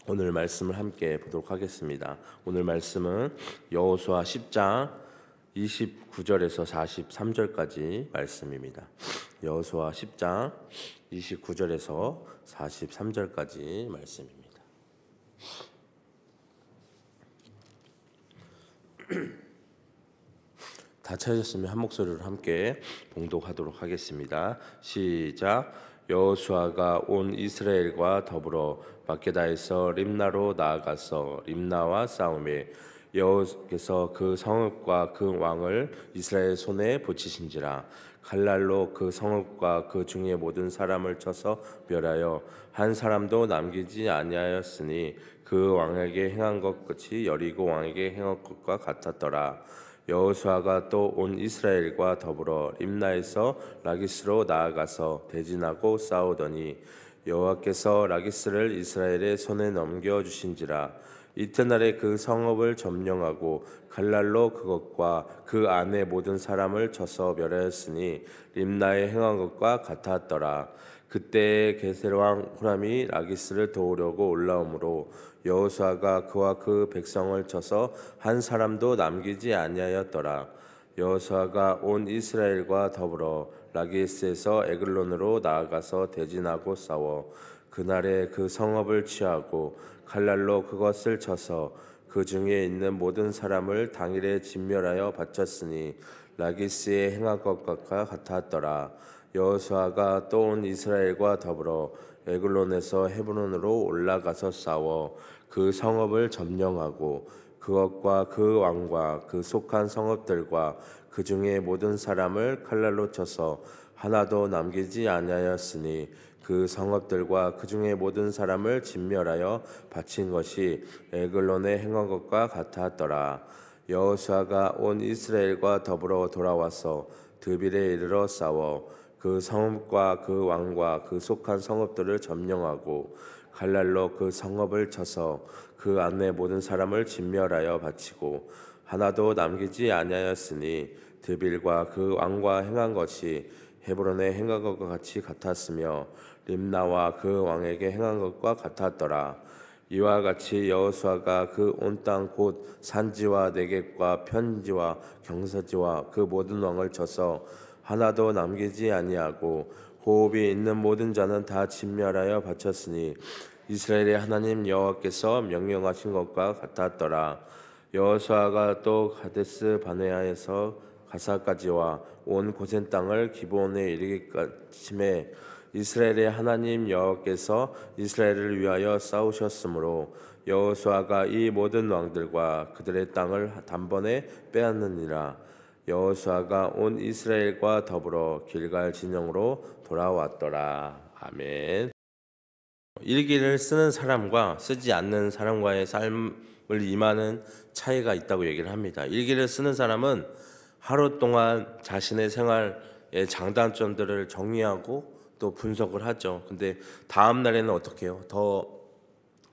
오늘 말씀을 함께 보도록 하겠습니다. 오늘 말씀은 여호수아 10장 29절에서 43절까지 말씀입니다. 여호수아 10장 29절에서 43절까지 말씀입니다. 다 찾으셨으면 한 목소리로 함께 봉독하도록 하겠습니다. 시작. 여호수아가 온 이스라엘과 더불어 막게다에서 림나로 나아가서 림나와 싸우매 여호와께서 그 성읍과 그 왕을 이스라엘 손에 붙이신지라. 칼날로 그 성읍과 그 중에 모든 사람을 쳐서 멸하여 한 사람도 남기지 아니하였으니 그 왕에게 행한 것 끝이 여리고 왕에게 행한 것과 같았더라. 여호수아가 또 온 이스라엘과 더불어 림나에서 라기스로 나아가서 대진하고 싸우더니 여호와께서 라기스를 이스라엘의 손에 넘겨주신지라. 이튿날에 그 성읍을 점령하고 칼날로 그것과 그 안에 모든 사람을 쳐서 멸하였으니 림나에 행한 것과 같았더라. 그때 게셀 왕 후람이 라기스를 도우려고 올라오므로 여호수아가 그와 그 백성을 쳐서 한 사람도 남기지 아니하였더라. 여호수아가 온 이스라엘과 더불어 라기스에서 에글론으로 나아가서 대진하고 싸워 그날에 그 성읍을 취하고 칼날로 그것을 쳐서 그 중에 있는 모든 사람을 당일에 진멸하여 바쳤으니 라기스에 행한 것과 같았더라. 여호수아가 또 온 이스라엘과 더불어 에글론에서 헤브론으로 올라가서 싸워 그 성읍을 점령하고 그것과 그 왕과 그 속한 성읍들과 그 중에 모든 사람을 칼날로 쳐서 하나도 남기지 아니하였으니 그 성읍들과 그 중에 모든 사람을 진멸하여 바친 것이 에글론에 행한 것과 같았더라. 여호수아가 온 이스라엘과 더불어 돌아와서 드빌에 이르러 싸워 그 성읍과 그 왕과 그 속한 성읍들을 점령하고 칼날로 그 성읍을 쳐서 그 안에 모든 사람을 진멸하여 바치고 하나도 남기지 아니하였으니 드빌과 그 왕과 행한 것이 헤브론에 행한 것과 같이 같았으며 림나와 그 왕에게 행한 것과 같았더라. 이와 같이 여호수아가 그 온 땅 곧 산지와 내겝과 편지와 경서지와 그 모든 왕을 쳐서 하나도 남기지 아니하고 호흡이 있는 모든 자는 다 진멸하여 바쳤으니 이스라엘의 하나님 여호와께서 명령하신 것과 같았더라. 여호수아가 또 가데스 바네아에서 가사까지와 온 고센 땅을 기브온에 이르기까지매 이스라엘의 하나님 여호와께서 이스라엘을 위하여 싸우셨으므로 여호수아가 이 모든 왕들과 그들의 땅을 단번에 빼앗느니라. 여호수아가 온 이스라엘과 더불어 길갈 진영으로 돌아왔더라. 아멘. 일기를 쓰는 사람과 쓰지 않는 사람과의 삶을 임하는 차이가 있다고 얘기를 합니다. 일기를 쓰는 사람은 하루 동안 자신의 생활의 장단점들을 정리하고 또 분석을 하죠. 근데 다음 날에는 어떻게 해요? 더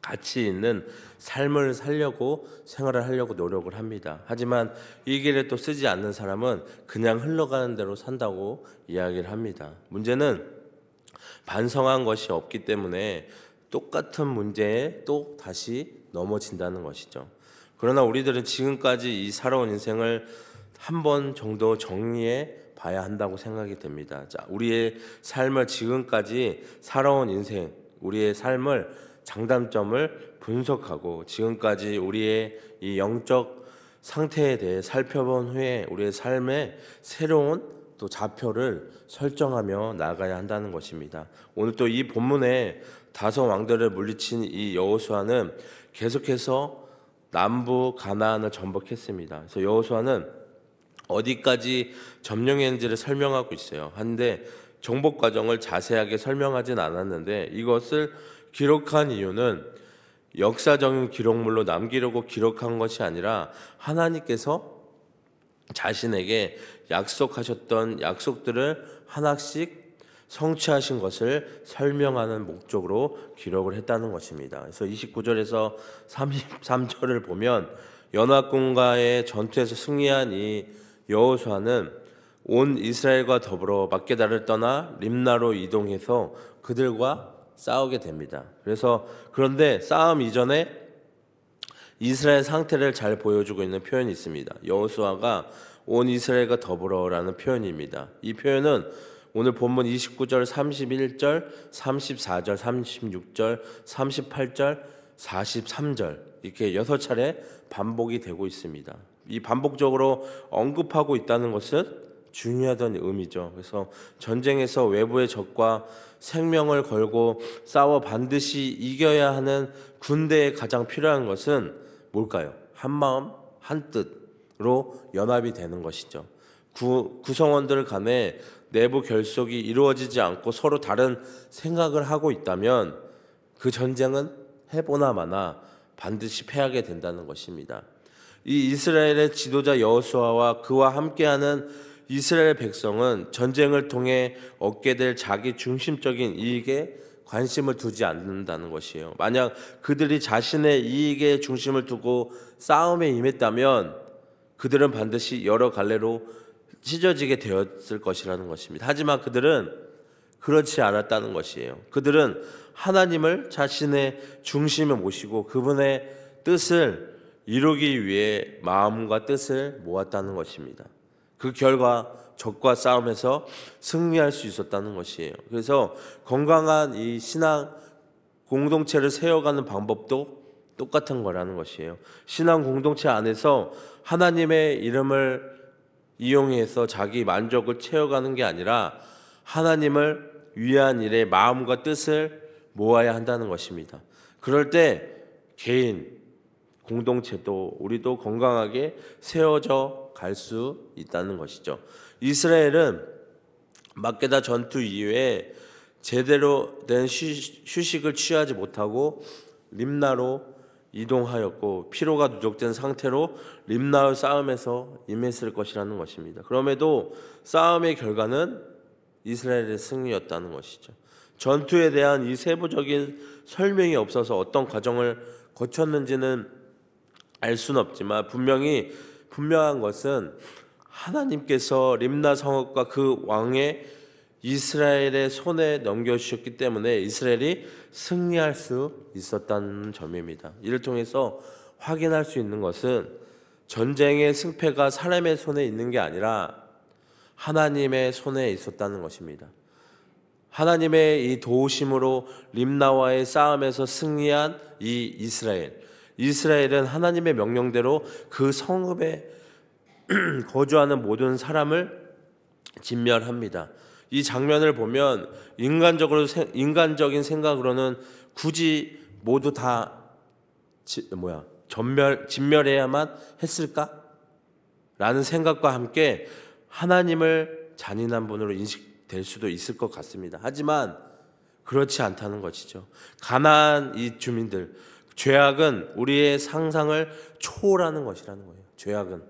가치 있는 삶을 살려고 생활을 하려고 노력을 합니다. 하지만 일기를 또 쓰지 않는 사람은 그냥 흘러가는 대로 산다고 이야기를 합니다. 문제는 반성한 것이 없기 때문에 똑같은 문제에 또 다시 넘어진다는 것이죠. 그러나 우리들은 지금까지 이 살아온 인생을 한 번 정도 정리해 봐야 한다고 생각이 됩니다. 자, 우리의 삶을 지금까지 살아온 인생, 우리의 삶을 장단점을 분석하고 지금까지 우리의 이 영적 상태에 대해 살펴본 후에 우리의 삶에 새로운 또 좌표를 설정하며 나아가야 한다는 것입니다. 오늘 또 이 본문에 다섯 왕들을 물리친 이 여호수아는 계속해서 남부 가나안을 정복했습니다. 그래서 여호수아는 어디까지 점령했는지를 설명하고 있어요. 한데 정복 과정을 자세하게 설명하진 않았는데 이것을 기록한 이유는 역사적인 기록물로 남기려고 기록한 것이 아니라 하나님께서 자신에게 약속하셨던 약속들을 하나씩 성취하신 것을 설명하는 목적으로 기록을 했다는 것입니다. 그래서 29절에서 33절을 보면 연합군과의 전투에서 승리한 이 여호수아는 온 이스라엘과 더불어 막게다를 떠나 림나로 이동해서 그들과 싸우게 됩니다. 그런데 싸움 이전에 이스라엘 상태를 잘 보여주고 있는 표현이 있습니다. 여호수아가 온 이스라엘과 더불어라는 표현입니다. 이 표현은 오늘 본문 29절, 31절, 34절, 36절, 38절, 43절 이렇게 6차례 반복이 되고 있습니다. 이 반복적으로 언급하고 있다는 것은 중요하다는 의미죠. 그래서 전쟁에서 외부의 적과 생명을 걸고 싸워 반드시 이겨야 하는 군대에 가장 필요한 것은 뭘까요? 한 마음, 한 뜻으로 연합이 되는 것이죠. 구성원들 간에 내부 결속이 이루어지지 않고 서로 다른 생각을 하고 있다면 그 전쟁은 해보나 마나 반드시 패하게 된다는 것입니다. 이 이스라엘의 지도자 여호수아와 그와 함께하는 이스라엘 백성은 전쟁을 통해 얻게 될 자기 중심적인 이익에 관심을 두지 않는다는 것이에요. 만약 그들이 자신의 이익에 중심을 두고 싸움에 임했다면 그들은 반드시 여러 갈래로 찢어지게 되었을 것이라는 것입니다. 하지만 그들은 그렇지 않았다는 것이에요. 그들은 하나님을 자신의 중심에 모시고 그분의 뜻을 이루기 위해 마음과 뜻을 모았다는 것입니다. 그 결과 적과 싸움에서 승리할 수 있었다는 것이에요. 그래서 건강한 이 신앙 공동체를 세워가는 방법도 똑같은 거라는 것이에요. 신앙 공동체 안에서 하나님의 이름을 이용해서 자기 만족을 채워가는 게 아니라 하나님을 위한 일에 마음과 뜻을 모아야 한다는 것입니다. 그럴 때 개인, 공동체도 우리도 건강하게 세워져 갈 수 있다는 것이죠. 이스라엘은 막게다 전투 이후에 제대로 된 휴식을 취하지 못하고 림나로 이동하였고 피로가 누적된 상태로 림나의 싸움에서 임했을 것이라는 것입니다. 그럼에도 싸움의 결과는 이스라엘의 승리였다는 것이죠. 전투에 대한 이 세부적인 설명이 없어서 어떤 과정을 거쳤는지는 알 수는 없지만 분명한 것은 하나님께서 림나 성읍과 그 왕의 이스라엘의 손에 넘겨주셨기 때문에 이스라엘이 승리할 수 있었다는 점입니다. 이를 통해서 확인할 수 있는 것은 전쟁의 승패가 사람의 손에 있는 게 아니라 하나님의 손에 있었다는 것입니다. 하나님의 이 도우심으로 림나와의 싸움에서 승리한 이 이스라엘은 하나님의 명령대로 그 성읍에 거주하는 모든 사람을 진멸합니다. 이 장면을 보면 인간적인 생각으로는 굳이 모두 다 진멸해야만 했을까? 라는 생각과 함께 하나님을 잔인한 분으로 인식될 수도 있을 것 같습니다. 하지만 그렇지 않다는 것이죠. 가나안 이 주민들, 죄악은 우리의 상상을 초월하는 것이라는 거예요. 죄악은.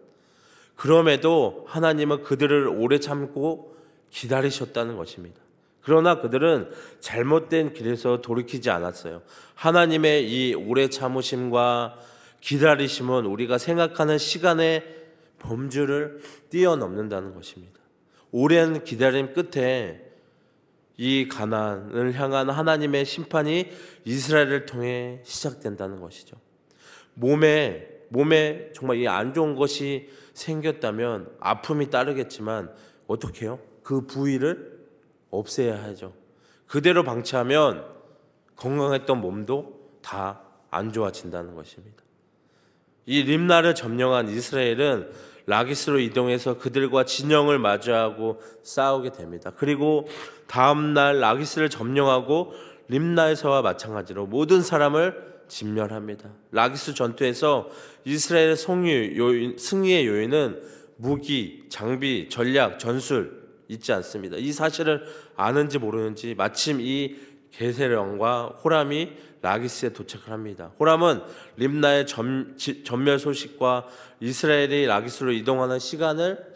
그럼에도 하나님은 그들을 오래 참고 기다리셨다는 것입니다. 그러나 그들은 잘못된 길에서 돌이키지 않았어요. 하나님의 이 오래 참으심과 기다리심은 우리가 생각하는 시간의 범주를 뛰어넘는다는 것입니다. 오랜 기다림 끝에 이 가나안을 향한 하나님의 심판이 이스라엘을 통해 시작된다는 것이죠. 몸에 정말 이 안 좋은 것이 생겼다면 아픔이 따르겠지만 어떻게 해요? 그 부위를 없애야 하죠. 그대로 방치하면 건강했던 몸도 다 안 좋아진다는 것입니다. 이 림나를 점령한 이스라엘은 라기스로 이동해서 그들과 진영을 마주하고 싸우게 됩니다. 그리고 다음날 라기스를 점령하고 림나에서와 마찬가지로 모든 사람을 진멸합니다. 라기스 전투에서 이스라엘의 승리의 요인은 무기, 장비, 전략, 전술 있지 않습니다. 이 사실을 아는지 모르는지 마침 이 게세령과 호람이 라기스에 도착을 합니다. 호람은 림나의 전멸 소식과 이스라엘이 라기스로 이동하는 시간을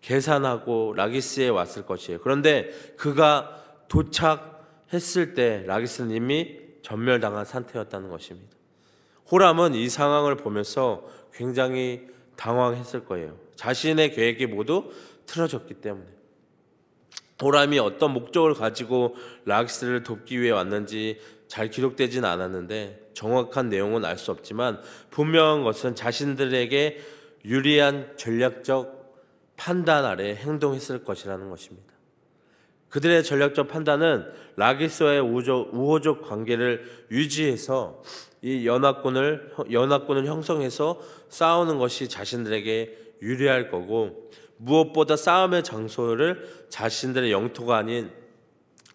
계산하고 라기스에 왔을 것이에요. 그런데 그가 도착했을 때 라기스는 이미 전멸당한 상태였다는 것입니다. 호람은 이 상황을 보면서 굉장히 당황했을 거예요. 자신의 계획이 모두 틀어졌기 때문에. 호람이 어떤 목적을 가지고 라기스를 돕기 위해 왔는지 잘 기록되진 않았는데 정확한 내용은 알 수 없지만 분명한 것은 자신들에게 유리한 전략적 판단 아래 행동했을 것이라는 것입니다. 그들의 전략적 판단은 라기스와의 우호적 관계를 유지해서 이 연합군을 형성해서 싸우는 것이 자신들에게 유리할 거고, 무엇보다 싸움의 장소를 자신들의 영토가 아닌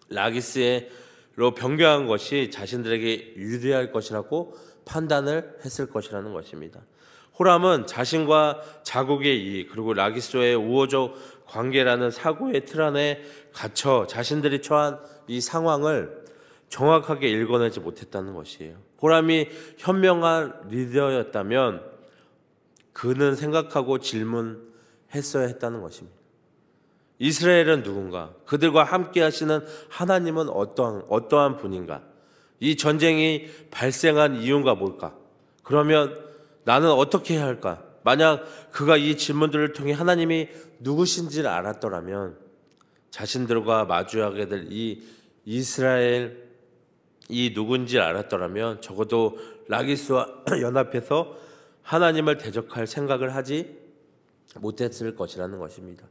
라기스로 변경한 것이 자신들에게 유리할 것이라고 판단을 했을 것이라는 것입니다. 호람은 자신과 자국의 이익, 그리고 라기스와의 우호적 관계라는 사고의 틀 안에 갇혀 자신들이 처한 이 상황을 정확하게 읽어내지 못했다는 것이에요. 호람이 현명한 리더였다면 그는 생각하고 질문했어야 했다는 것입니다. 이스라엘은 누군가? 그들과 함께 하시는 하나님은 어떠한 분인가? 이 전쟁이 발생한 이유가 뭘까? 그러면 나는 어떻게 해야 할까? 만약 그가 이 질문들을 통해 하나님이 누구신지를 알았더라면 자신들과 마주하게 될 이 이스라엘이 누군지 알았더라면 적어도 라기스와 연합해서 하나님을 대적할 생각을 하지 못했을 것이라는 것입니다.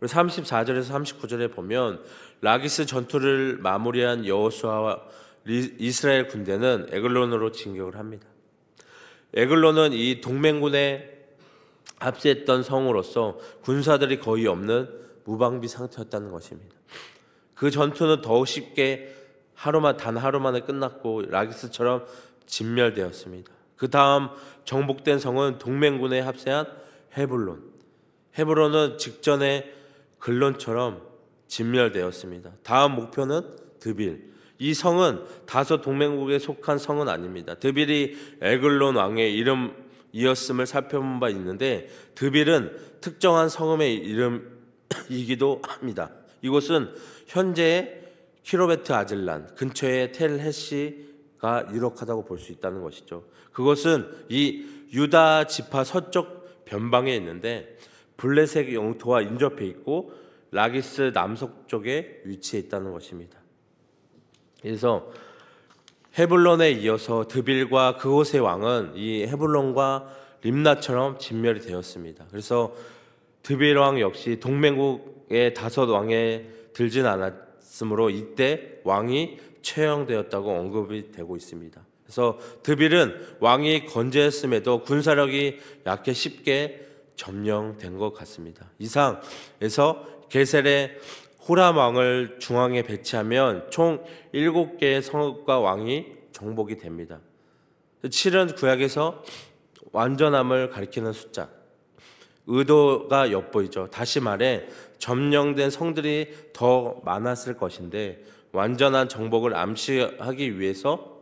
34절에서 39절에 보면 라기스 전투를 마무리한 여호수아와 이스라엘 군대는 에글론으로 진격을 합니다. 에글론은 이 동맹군에 합세했던 성으로서 군사들이 거의 없는 무방비 상태였다는 것입니다. 그 전투는 더욱 쉽게 단 하루 만에 끝났고 라기스처럼 진멸되었습니다. 그 다음 정복된 성은 동맹군에 합세한 헤불론. 헤브론은 직전에 글론처럼 진멸되었습니다. 다음 목표는 드빌. 이 성은 다소 동맹국에 속한 성은 아닙니다. 드빌이 에글론 왕의 이름이었음을 살펴본 바 있는데 드빌은 특정한 성읍의 이름이기도 합니다. 이곳은 현재의 키로베트 아즐란 근처의 텔 헤시가 유력하다고 볼 수 있다는 것이죠. 그것은 이 유다 지파 서쪽 변방에 있는데 블레셋 영토와 인접해 있고 라기스 남서쪽에 위치해 있다는 것입니다. 그래서 헤불론에 이어서 드빌과 그곳의 왕은 이 헤불론과 림나처럼 진멸이 되었습니다. 그래서 드빌 왕 역시 동맹국의 다섯 왕에 들진 않았으므로 이때 왕이 처형되었다고 언급이 되고 있습니다. 그래서 드빌은 왕이 건재했음에도 군사력이 약해 쉽게 점령된 것 같습니다. 이상에서 게셀의 호람 왕을 중앙에 배치하면 총 7개의 성읍과 왕이 정복이 됩니다. 7은 구약에서 완전함을 가리키는 숫자. 의도가 엿보이죠. 다시 말해 점령된 성들이 더 많았을 것인데 완전한 정복을 암시하기 위해서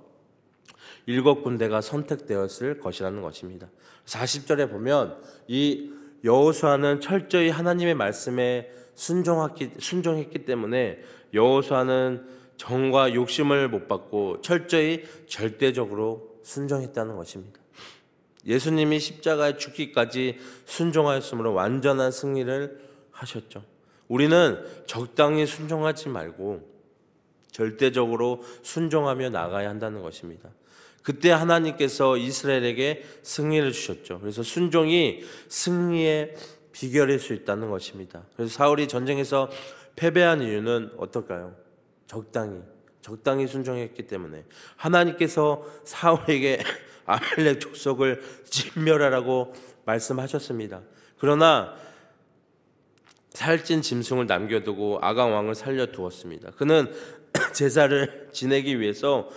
7군데가 선택되었을 것이라는 것입니다. 40절에 보면 이 여호수아는 철저히 하나님의 말씀에 순종했기 때문에 여호수아는 정과 욕심을 못 받고 철저히 절대적으로 순종했다는 것입니다. 예수님이 십자가에 죽기까지 순종하였으므로 완전한 승리를 하셨죠. 우리는 적당히 순종하지 말고 절대적으로 순종하며 나가야 한다는 것입니다. 그때 하나님께서 이스라엘에게 승리를 주셨죠. 그래서 순종이 승리의 비결일 수 있다는 것입니다. 그래서 사울이 전쟁에서 패배한 이유는 어떨까요? 적당히 순종했기 때문에 하나님께서 사울에게 아말렉 족속을 진멸하라고 말씀하셨습니다. 그러나 살찐 짐승을 남겨두고 아강 왕을 살려두었습니다. 그는 제사를 지내기 위해서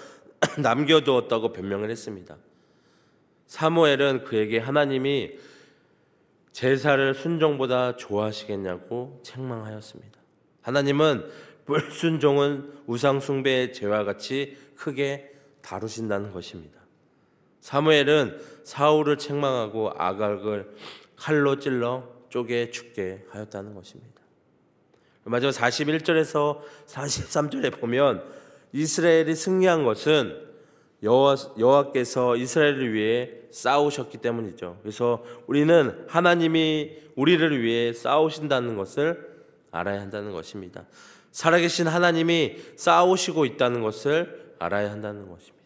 남겨두었다고 변명을 했습니다. 사무엘은 그에게 하나님이 제사를 순종보다 좋아하시겠냐고 책망하였습니다. 하나님은 불순종은 우상 숭배의 죄와 같이 크게 다루신다는 것입니다. 사무엘은 사울을 책망하고 아각을 칼로 찔러 쪼개 죽게 하였다는 것입니다. 마지막 41절에서 43절에 보면 이스라엘이 승리한 것은 여호와께서 이스라엘을 위해 싸우셨기 때문이죠. 그래서 우리는 하나님이 우리를 위해 싸우신다는 것을 알아야 한다는 것입니다. 살아계신 하나님이 싸우시고 있다는 것을 알아야 한다는 것입니다.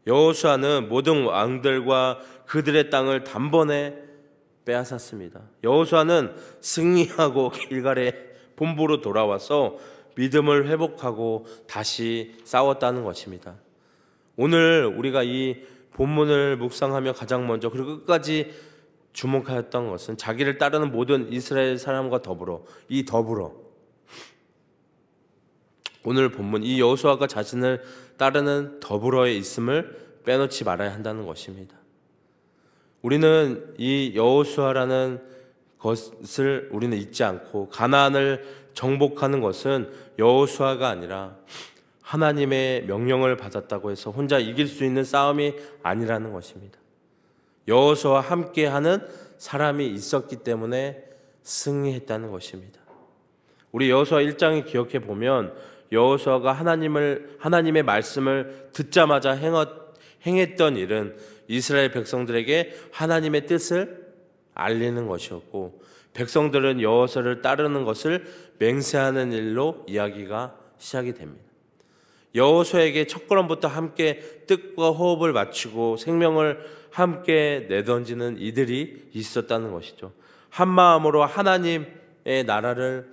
여호수아는 모든 왕들과 그들의 땅을 단번에 빼앗았습니다. 여호수아는 승리하고 길갈의 본부로 돌아와서 믿음을 회복하고 다시 싸웠다는 것입니다. 오늘 우리가 이 본문을 묵상하며 가장 먼저 그리고 끝까지 주목하였던 것은 자기를 따르는 모든 이스라엘 사람과 더불어 오늘 본문 이 여호수아가 자신을 따르는 더불어에 있음을 빼놓지 말아야 한다는 것입니다. 우리는 이 여호수아라는 것을 우리는 잊지 않고 가나안을 정복하는 것은 여호수아가 아니라 하나님의 명령을 받았다고 해서 혼자 이길 수 있는 싸움이 아니라는 것입니다. 여호수아와 함께하는 사람이 있었기 때문에 승리했다는 것입니다. 우리 여호수아 1장을 기억해 보면 여호수아가 하나님의 말씀을 듣자마자 행했던 일은 이스라엘 백성들에게 하나님의 뜻을 알리는 것이었고, 백성들은 여호수아를 따르는 것을 맹세하는 일로 이야기가 시작이 됩니다. 여호수아에게 첫걸음부터 함께 뜻과 호흡을 맞추고 생명을 함께 내던지는 이들이 있었다는 것이죠. 한 마음으로 하나님의 나라를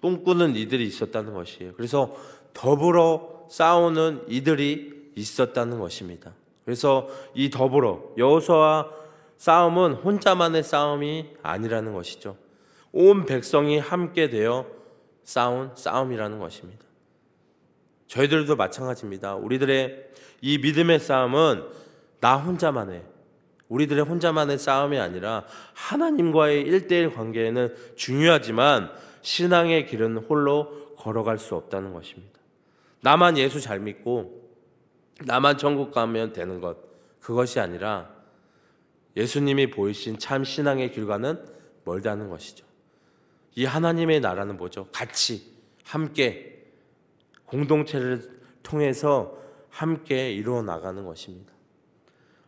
꿈꾸는 이들이 있었다는 것이에요. 그래서 더불어 싸우는 이들이 있었다는 것입니다. 그래서 이 더불어 여호수아와 싸움은 혼자만의 싸움이 아니라는 것이죠. 온 백성이 함께 되어 싸운 싸움이라는 것입니다. 저희들도 마찬가지입니다. 우리들의 이 믿음의 싸움은 우리들의 혼자만의 싸움이 아니라 하나님과의 1:1 관계에는 중요하지만 신앙의 길은 홀로 걸어갈 수 없다는 것입니다. 나만 예수 잘 믿고 나만 천국 가면 되는 것, 그것이 아니라 예수님이 보이신 참 신앙의 길과는 멀다는 것이죠. 이 하나님의 나라는 뭐죠? 같이 함께 공동체를 통해서 함께 이루어 나가는 것입니다.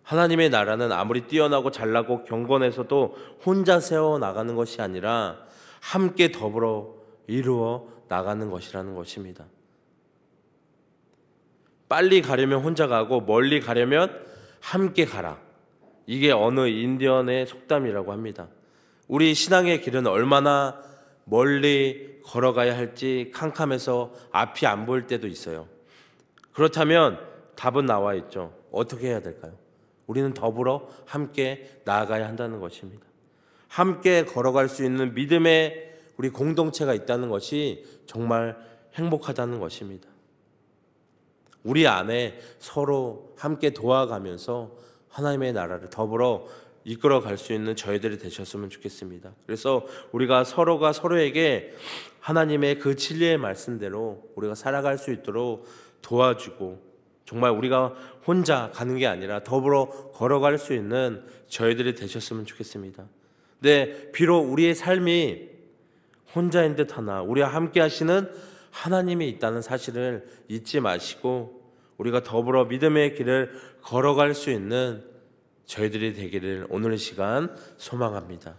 하나님의 나라는 아무리 뛰어나고 잘나고 경건해서도 혼자 세워 나가는 것이 아니라 함께 더불어 이루어 나가는 것이라는 것입니다. 빨리 가려면 혼자 가고 멀리 가려면 함께 가라. 이게 어느 인디언의 속담이라고 합니다. 우리 신앙의 길은 얼마나 멀리 걸어가야 할지 캄캄해서 앞이 안 보일 때도 있어요. 그렇다면 답은 나와 있죠. 어떻게 해야 될까요? 우리는 더불어 함께 나아가야 한다는 것입니다. 함께 걸어갈 수 있는 믿음의 우리 공동체가 있다는 것이 정말 행복하다는 것입니다. 우리 안에 서로 함께 도와가면서 하나님의 나라를 더불어 이끌어 갈 수 있는 저희들이 되셨으면 좋겠습니다. 그래서 우리가 서로가 서로에게 하나님의 그 진리의 말씀대로 우리가 살아갈 수 있도록 도와주고, 정말 우리가 혼자 가는 게 아니라 더불어 걸어갈 수 있는 저희들이 되셨으면 좋겠습니다. 네, 비록 우리의 삶이 혼자인 듯 하나 우리와 함께 하시는 하나님이 있다는 사실을 잊지 마시고 우리가 더불어 믿음의 길을 걸어갈 수 있는 저희들이 되기를 오늘 이 시간 소망합니다.